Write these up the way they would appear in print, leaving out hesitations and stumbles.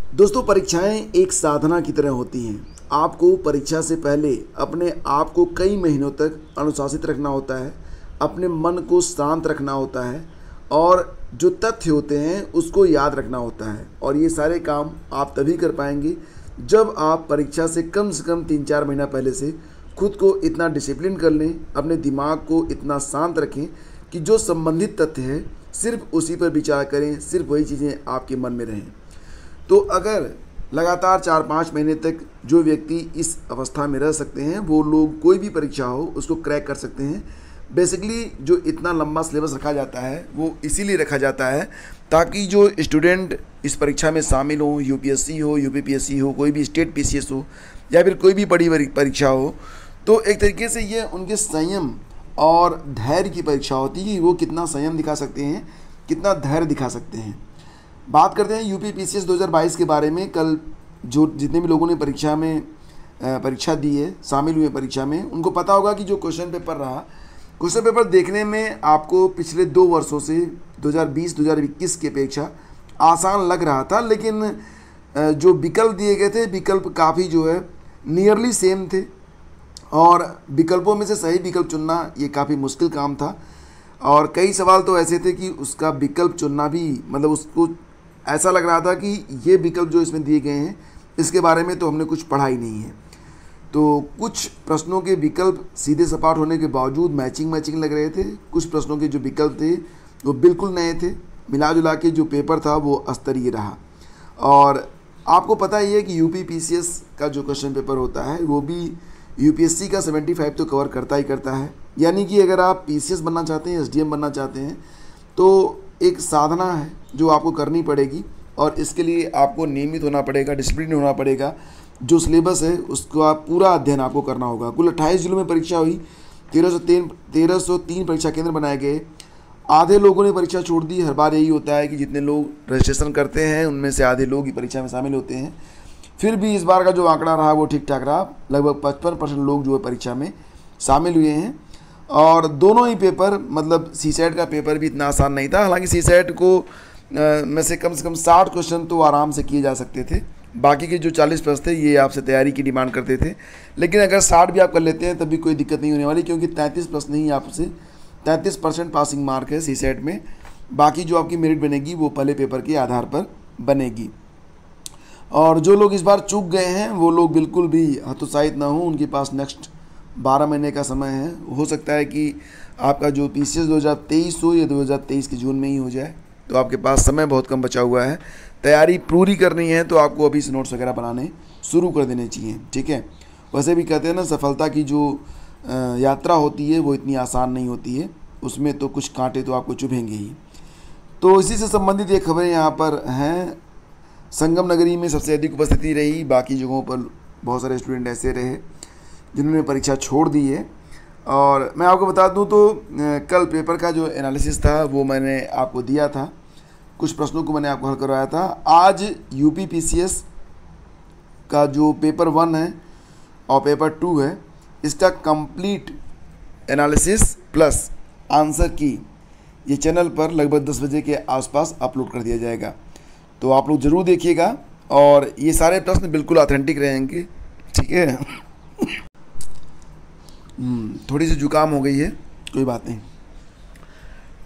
दोस्तों, परीक्षाएं एक साधना की तरह होती हैं। आपको परीक्षा से पहले अपने आप को कई महीनों तक अनुशासित रखना होता है, अपने मन को शांत रखना होता है और जो तथ्य होते हैं उसको याद रखना होता है। और ये सारे काम आप तभी कर पाएंगे जब आप परीक्षा से कम 3-4 महीना पहले से खुद को इतना डिसिप्लिन कर लें, अपने दिमाग को इतना शांत रखें कि जो संबंधित तथ्य है सिर्फ उसी पर विचार करें, सिर्फ वही चीज़ें आपके मन में रहें। तो अगर लगातार 4-5 महीने तक जो व्यक्ति इस अवस्था में रह सकते हैं, वो लोग कोई भी परीक्षा हो उसको क्रैक कर सकते हैं। बेसिकली जो इतना लंबा सिलेबस रखा जाता है वो इसीलिए रखा जाता है ताकि जो स्टूडेंट इस परीक्षा में शामिल हो, यूपीएससी हो, यूपीपीएससी हो, कोई भी स्टेट पीसीएस हो या फिर कोई भी बड़ी परीक्षा हो, तो एक तरीके से ये उनके संयम और धैर्य की परीक्षा होती है कि वो कितना संयम दिखा सकते हैं, कितना धैर्य दिखा सकते हैं। बात करते हैं यूपीपीसीएस 2022 के बारे में। कल जो जितने भी लोगों ने परीक्षा दी है, शामिल हुए परीक्षा में, उनको पता होगा कि जो क्वेश्चन पेपर रहा, क्वेश्चन पेपर देखने में आपको पिछले 2 वर्षों से 2020-2021 की अपेक्षा आसान लग रहा था, लेकिन जो विकल्प दिए गए थे, विकल्प काफ़ी जो है नियरली सेम थे और विकल्पों में से सही विकल्प चुनना ये काफ़ी मुश्किल काम था। और कई सवाल तो ऐसे थे कि उसका विकल्प चुनना भी, मतलब उसको ऐसा लग रहा था कि ये विकल्प जो इसमें दिए गए हैं इसके बारे में तो हमने कुछ पढ़ा ही नहीं है। तो कुछ प्रश्नों के विकल्प सीधे सपाट होने के बावजूद मैचिंग लग रहे थे, कुछ प्रश्नों के जो विकल्प थे वो बिल्कुल नए थे। मिला जुला के जो पेपर था वो स्तरीय रहा। और आपको पता ही है कि यूपीपीसीएस का जो क्वेश्चन पेपर होता है वो भी यूपीएससी का 75 तो कवर करता ही करता है। यानी कि अगर आप पीसीएस बनना चाहते हैं, एसडीएम बनना चाहते हैं, तो एक साधना है जो आपको करनी पड़ेगी और इसके लिए आपको नियमित होना पड़ेगा, डिसिप्लिन होना पड़ेगा। जो सिलेबस है उसको आप पूरा अध्ययन आपको करना होगा। कुल 28 जिलों में परीक्षा हुई, 1303 परीक्षा केंद्र बनाए गए। आधे लोगों ने परीक्षा छोड़ दी। हर बार यही होता है कि जितने लोग रजिस्ट्रेशन करते हैं उनमें से आधे लोग ही परीक्षा में शामिल होते हैं। फिर भी इस बार का जो आंकड़ा रहा वो ठीक ठाक रहा। लगभग 55% लोग जो है परीक्षा में शामिल हुए हैं। और दोनों ही पेपर, मतलब सीसेट का पेपर भी इतना आसान नहीं था। हालांकि सीसेट को में से कम 60 क्वेश्चन तो आराम से किए जा सकते थे। बाकी के जो 40 प्रश्न थे ये आपसे तैयारी की डिमांड करते थे, लेकिन अगर 60 भी आप कर लेते हैं तब भी कोई दिक्कत नहीं होने वाली, क्योंकि 33 प्रश्न ही आपसे 33% पासिंग मार्क है सीसेट में। बाकी जो आपकी मेरिट बनेगी वो पहले पेपर के आधार पर बनेगी। और जो लोग इस बार चूक गए हैं वो लोग बिल्कुल भी हतोत्साहित ना हो। उनके पास नेक्स्ट 12 महीने का समय है। हो सकता है कि आपका जो पीसीएस 2023 हो या 2023 के जून में ही हो जाए, तो आपके पास समय बहुत कम बचा हुआ है। तैयारी पूरी करनी है तो आपको अभी से नोट्स वगैरह बनाने शुरू कर देने चाहिए, ठीक है। वैसे भी कहते हैं ना, सफलता की जो यात्रा होती है वो इतनी आसान नहीं होती है, उसमें तो कुछ कांटे तो आपको चुभेंगे ही। तो इसी से संबंधित ये खबरें यहाँ पर हैं। संगम नगरी में सबसे अधिक उपस्थिति रही, बाकी जगहों पर बहुत सारे स्टूडेंट ऐसे रहे जिन्होंने परीक्षा छोड़ दी है। और मैं आपको बता दूं तो कल पेपर का जो एनालिसिस था वो मैंने आपको दिया था, कुछ प्रश्नों को मैंने आपको हल करवाया था। आज यूपीपीसीएस का जो पेपर 1 है और पेपर 2 है, इसका कंप्लीट एनालिसिस प्लस आंसर की ये चैनल पर लगभग 10 बजे के आसपास अपलोड कर दिया जाएगा। तो आप लोग ज़रूर देखिएगा और ये सारे प्रश्न बिल्कुल ऑथेंटिक रहेंगे, ठीक है। थोड़ी सी जुकाम हो गई है, कोई बात नहीं।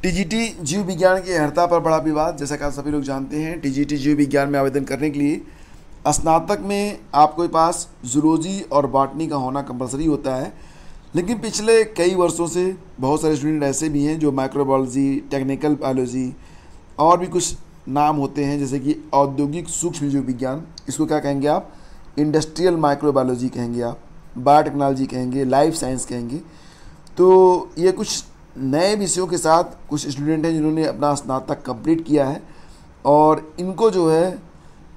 टीजीटी जीव विज्ञान की अर्हता पर बड़ा विवाद। जैसा कि आप सभी लोग जानते हैं, टीजीटी जीव विज्ञान में आवेदन करने के लिए स्नातक में आपके पास जूलॉजी और बॉटनी का होना कंपलसरी होता है। लेकिन पिछले कई वर्षों से बहुत सारे स्टूडेंट ऐसे भी हैं जो माइक्रोबायोलॉजी, टेक्निकल बायोलॉजी और भी कुछ नाम होते हैं, जैसे कि औद्योगिक सूक्ष्म जीव विज्ञान, इसको क्या कहेंगे आप, इंडस्ट्रियल माइक्रोबायोलॉजी कहेंगे आप, बायोटेक्नोलॉजी कहेंगे, लाइफ साइंस कहेंगे। तो ये कुछ नए विषयों के साथ कुछ स्टूडेंट हैं जिन्होंने अपना स्नातक कंप्लीट किया है और इनको जो है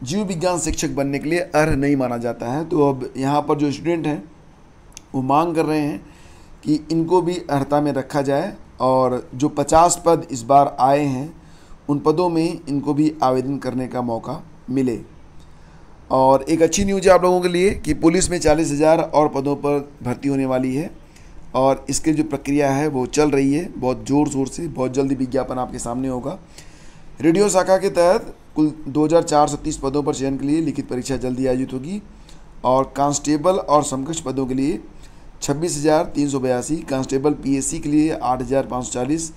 जीव विज्ञान शिक्षक बनने के लिए अर्ह नहीं माना जाता है। तो अब यहाँ पर जो स्टूडेंट हैं वो मांग कर रहे हैं कि इनको भी अर्हता में रखा जाए और जो 50 पद इस बार आए हैं उन पदों में इनको भी आवेदन करने का मौका मिले। और एक अच्छी न्यूज़ है आप लोगों के लिए कि पुलिस में 40,000 और पदों पर भर्ती होने वाली है और इसकी जो प्रक्रिया है वो चल रही है बहुत ज़ोर शोर से। बहुत जल्दी विज्ञापन आपके सामने होगा। रेडियो शाखा के तहत कुल 2430 पदों पर चयन के लिए लिखित परीक्षा जल्दी आयोजित होगी। और कांस्टेबल और समकक्ष पदों के लिए 26,382, कांस्टेबल पीएससी के लिए 8,540,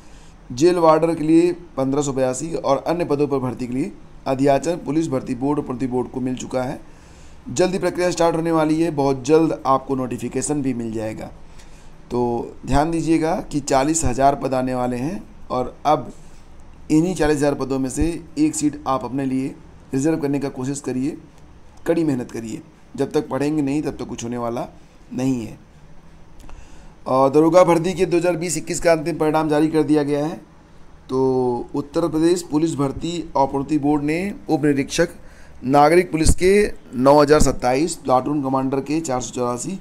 जेल वार्डर के लिए 1,582 और अन्य पदों पर भर्ती के लिए अध्याचन पुलिस भर्ती बोर्ड और प्रति बोर्ड को मिल चुका है। जल्दी प्रक्रिया स्टार्ट होने वाली है, बहुत जल्द आपको नोटिफिकेशन भी मिल जाएगा। तो ध्यान दीजिएगा कि 40,000 पद आने वाले हैं और अब इन्हीं 40,000 पदों में से एक सीट आप अपने लिए रिजर्व करने का कोशिश करिए, कड़ी मेहनत करिए। जब तक पढ़ेंगे नहीं तब तक कुछ होने वाला नहीं है। और दरोगा भर्ती के 2020-21 का अंतिम परिणाम जारी कर दिया गया है। तो उत्तर प्रदेश पुलिस भर्ती और प्रोन्नति बोर्ड ने उप निरीक्षक नागरिक पुलिस के 9,027, प्लाटून कमांडर के 484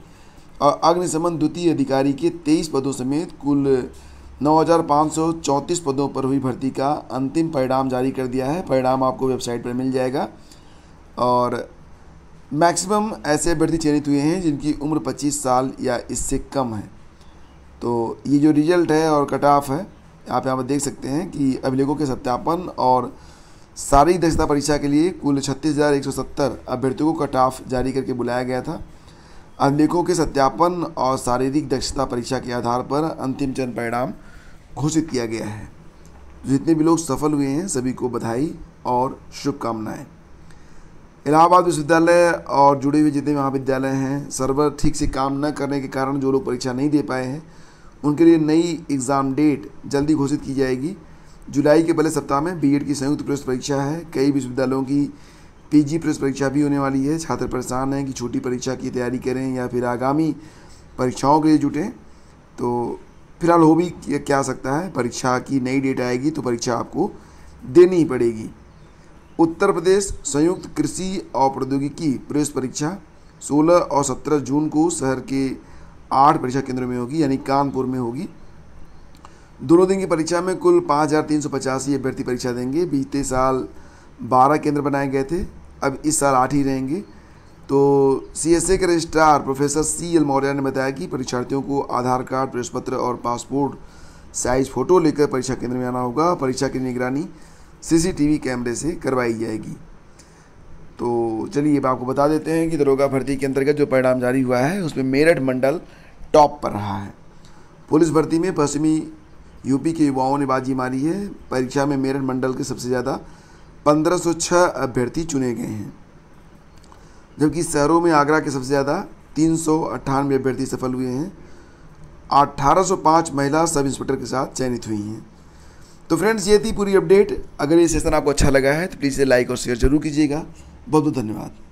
और अग्निशमन द्वितीय अधिकारी के 23 पदों समेत कुल 9,534 पदों पर हुई भर्ती का अंतिम परिणाम जारी कर दिया है। परिणाम आपको वेबसाइट पर मिल जाएगा। और मैक्सिमम ऐसे अभ्यर्थी चयनित हुए हैं जिनकी उम्र 25 साल या इससे कम है। तो ये जो रिजल्ट है और कट ऑफ है, आप यहाँ पर देख सकते हैं कि अभिलेखों के सत्यापन और शारीरिक दक्षता परीक्षा के लिए कुल 36,170 अभ्यर्थियों को कट ऑफ जारी करके बुलाया गया था। अभिलेखों के सत्यापन और शारीरिक दक्षता परीक्षा के आधार पर अंतिम चयन परिणाम घोषित किया गया है। जितने भी लोग सफल हुए हैं सभी को बधाई और शुभकामनाएं। इलाहाबाद विश्वविद्यालय और जुड़े हुए जितने महाविद्यालय हैं, सर्वर ठीक से काम न करने के कारण जो लोग परीक्षा नहीं दे पाए हैं उनके लिए नई एग्ज़ाम डेट जल्दी घोषित की जाएगी। जुलाई के पहले सप्ताह में बीएड की संयुक्त प्रवेश परीक्षा है। कई विश्वविद्यालयों की पीजी प्रवेश परीक्षा भी होने वाली है। छात्र परेशान हैं कि छोटी परीक्षा की तैयारी करें या फिर आगामी परीक्षाओं के लिए जुटें। तो फिलहाल हो भी क्या सकता है, परीक्षा की नई डेट आएगी तो परीक्षा आपको देनी ही पड़ेगी। उत्तर प्रदेश संयुक्त कृषि और प्रौद्योगिकी प्रवेश परीक्षा 16 और 17 जून को शहर के 8 परीक्षा केंद्रों में होगी, यानी कानपुर में होगी। दोनों दिन की परीक्षा में कुल 5,385 अभ्यर्थी परीक्षा देंगे। बीते साल 12 केंद्र बनाए गए थे, अब इस साल 8 ही रहेंगे। तो सीएसए के रजिस्ट्रार प्रोफेसर CL मौर्य ने बताया कि परीक्षार्थियों को आधार कार्ड, प्रवेश पत्र और पासपोर्ट साइज फ़ोटो लेकर परीक्षा केंद्र में आना होगा। परीक्षा की निगरानी CCTV कैमरे से करवाई जाएगी। तो चलिए अब आपको बता देते हैं कि दरोगा भर्ती के अंतर्गत जो परिणाम जारी हुआ है उसमें मेरठ मंडल टॉप पर रहा है। पुलिस भर्ती में पश्चिमी यूपी के युवाओं ने बाजी मारी है। परीक्षा में मेरठ मंडल के सबसे ज़्यादा 1506 अभ्यर्थी चुने गए हैं, जबकि शहरों में आगरा के सबसे ज़्यादा 398 अभ्यर्थी सफल हुए हैं। 1805 महिला सब इंस्पेक्टर के साथ चयनित हुई हैं। तो फ्रेंड्स, ये थी पूरी अपडेट। अगर ये सेशन आपको अच्छा लगा है तो प्लीज़ इसे लाइक और शेयर जरूर कीजिएगा। बहुत बहुत धन्यवाद।